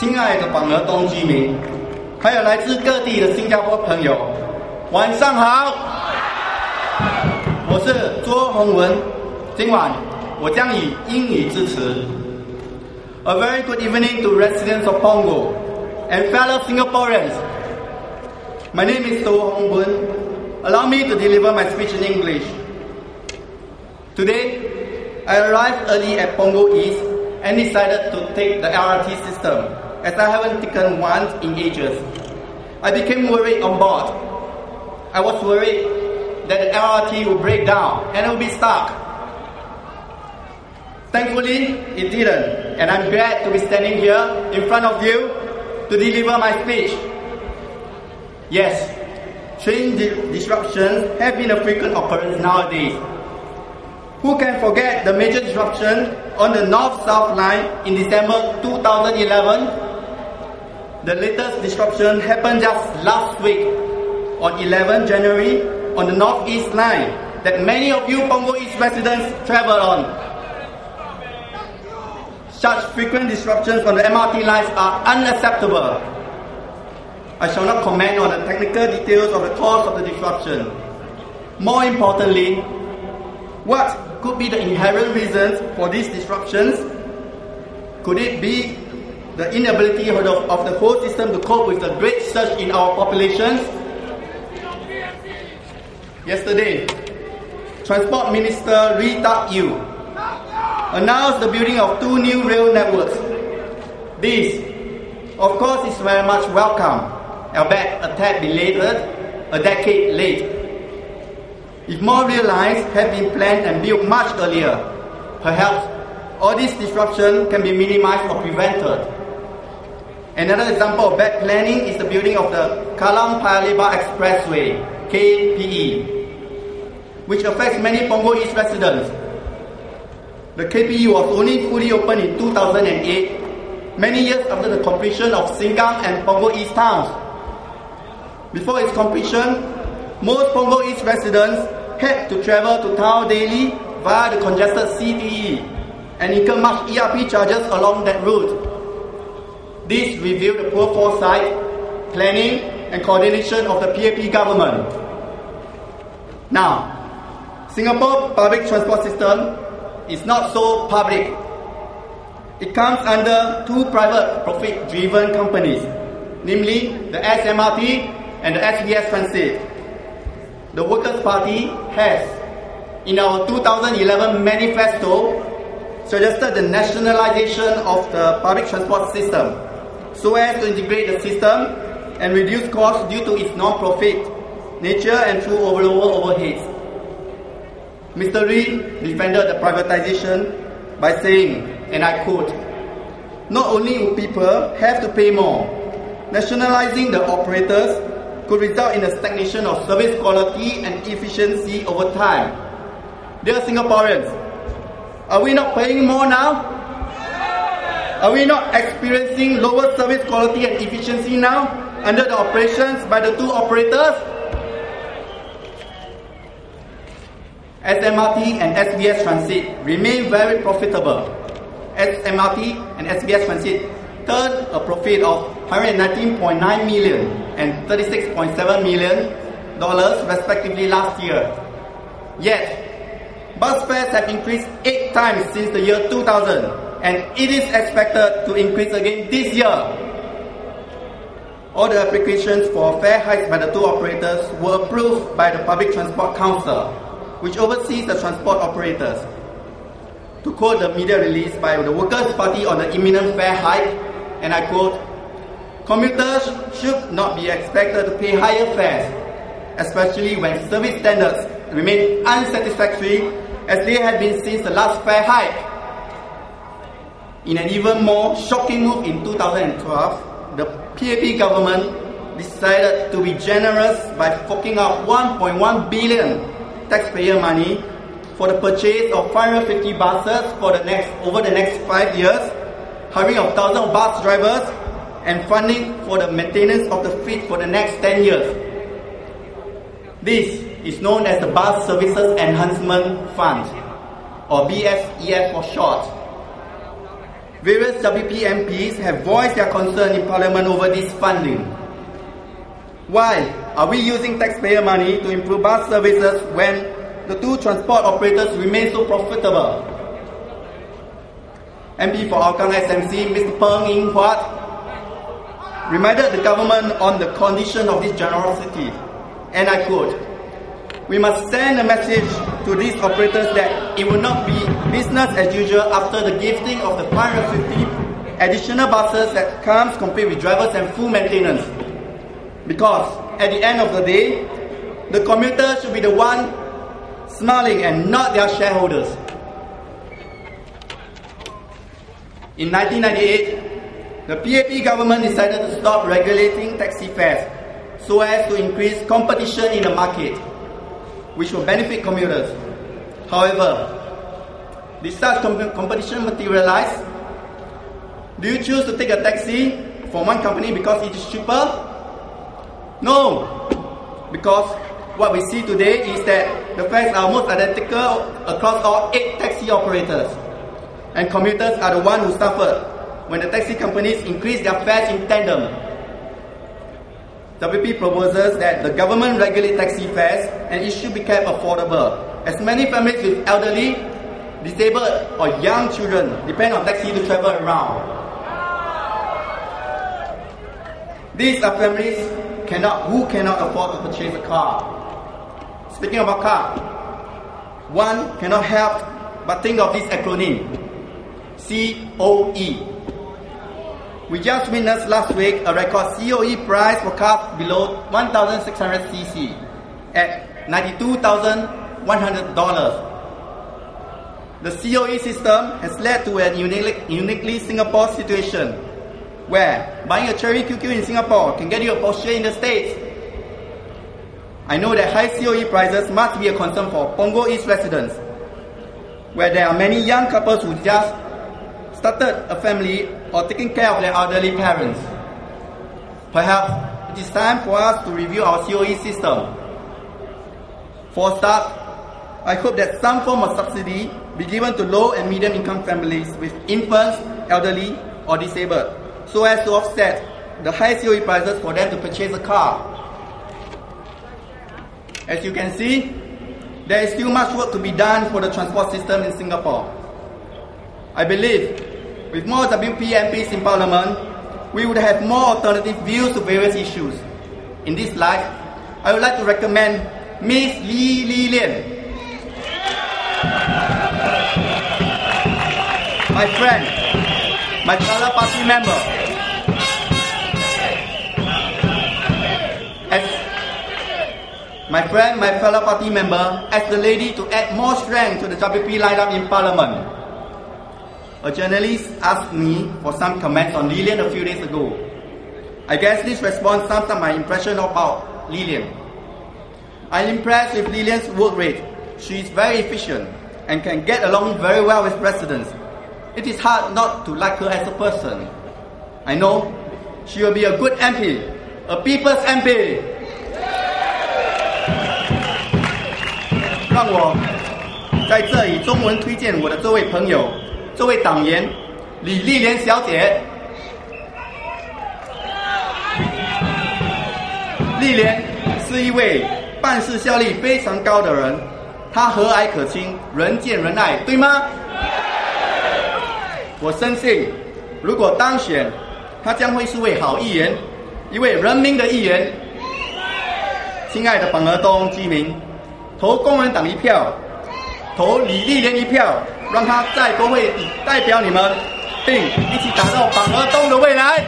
亲爱的榜儿东居民，还有来自各地的新加坡朋友，晚上好！我是周洪文，今晚我将以英语致辞。A very good evening to residents of Pongo and fellow Singaporeans. My name is Toh Hong Boon. Allow me to deliver my speech in English. Today, I arrived early at Pongo East and decided to take the LRT system, as I haven't taken one in ages. I became worried on board. I was worried that the LRT would break down and I would be stuck. Thankfully, it didn't, and I'm glad to be standing here in front of you to deliver my speech. Yes, train disruptions have been a frequent occurrence nowadays. Who can forget the major disruption on the North-South line in December 2011? The latest disruption happened just last week on 11 January on the North-East line that many of you Pongo East residents travel on. Such frequent disruptions on the MRT lines are unacceptable. I shall not comment on the technical details of the cause of the disruption. More importantly, what could be the inherent reasons for these disruptions? Could it be the inability of the whole system to cope with the great surge in our populations? Yesterday, Transport Minister Rita Yu announced the building of 2 new rail networks. This, of course, is very much welcome, albeit a tad belated, a decade late. If more rail lines had been planned and built much earlier, perhaps all this disruption can be minimized or prevented. Another example of bad planning is the building of the Kallang-Paya Lebar Expressway, KPE, which affects many Pongo East residents. The KPE was only fully opened in 2008, many years after the completion of Sengkang and Pongo East towns. Before its completion, most Pongo East residents had to travel to town daily via the congested CTE and incur much ERP charges along that route. This revealed the poor foresight, planning and coordination of the PAP government. Now, Singapore public transport system is not so public. It comes under 2 private profit-driven companies, namely the SMRT and the SBS Transit. The Workers' Party has, in our 2011 manifesto, suggested the nationalization of the public transport system so as to integrate the system and reduce costs due to its non-profit nature and through lower overheads. Mr. Lee defended the privatization by saying, and I quote, "Not only will people have to pay more, nationalizing the operators could result in a stagnation of service quality and efficiency over time." Dear Singaporeans, are we not paying more now? Are we not experiencing lower service quality and efficiency now under the operations by the 2 operators? SMRT and SBS Transit remain very profitable. SMRT and SBS Transit turned a profit of $119.9 million and $36.7 million respectively last year. Yet, bus fares have increased 8 times since the year 2000, and it is expected to increase again this year. All the applications for fare hikes by the 2 operators were approved by the Public Transport Council, which oversees the transport operators. To quote the media release by the Workers' Party on the imminent fare hike, and I quote, "Commuters should not be expected to pay higher fares, especially when service standards remain unsatisfactory as they have been since the last fare hike." In an even more shocking move in 2012, the PAP government decided to be generous by forking out 1.1 billion taxpayer money for the purchase of 550 buses for over the next 5 years, hiring of 1,000 bus drivers, and funding for the maintenance of the fleet for the next 10 years. This is known as the Bus Services Enhancement Fund, or BSEF for short. various WP MPs have voiced their concern in Parliament over this funding. Why are we using taxpayer money to improve bus services when the two transport operators remain so profitable? MP for Hougang SMC, Mr. Peng Ying Huat, reminded the government on the condition of this generosity, and I quote, "We must send a message to these operators that it will not be business as usual after the gifting of the 550 additional buses that comes complete with drivers and full maintenance. Because at the end of the day, the commuters should be the one smiling and not their shareholders." In 1998, the PAP government decided to stop regulating taxi fares so as to increase competition in the market, which will benefit commuters. However, did such competition materialize? Do you choose to take a taxi from one company because it is cheaper? No, because what we see today is that the fares are almost identical across all 8 taxi operators, and commuters are the ones who suffered when the taxi companies increase their fares in tandem. WP proposes that the government regulate taxi fares and it should be kept affordable, as many families with elderly, disabled or young children depend on taxi to travel around. These are families who cannot afford to purchase a car. Speaking of a car, one cannot help but think of this acronym, COE. We just witnessed last week a record COE price for cars below 1,600 cc at $92,100. The COE system has led to a uniquely Singapore situation where buying a Cherry QQ in Singapore can get you a Porsche in the States. I know that high COE prices must be a concern for Punggol East residents, where there are many young couples who just started a family or taking care of their elderly parents. Perhaps it is time for us to review our COE system. For a start, I hope that some form of subsidy be given to low and medium income families with infants, elderly or disabled, so as to offset the high COE prices for them to purchase a car. As you can see, there is still much work to be done for the transport system in Singapore. I believe with more WP MPs in Parliament, we would have more alternative views to various issues. In this light, I would like to recommend Ms. Li Lian, my friend, my fellow party member, as the lady to add more strength to the WP lineup in Parliament. A journalist asked me for some comments on Lilian a few days ago. I guess this response sums up my impression about Lilian. I'm impressed with Lilian's work rate. She is very efficient and can get along very well with residents. It is hard not to like her as a person. I know she will be a good MP, a people's MP. 让我在这里中文推荐我的这位朋友，这位党员李丽莲小姐。丽莲是一位办事效率非常高的人，她和蔼可亲，人见人爱，对吗？我深信，如果当选，她将会是位好议员，一位人民的议员。亲爱的板河东居民，投工人党一票，投李丽莲一票，让她在国会代表你们，并一起打造板河东的未来。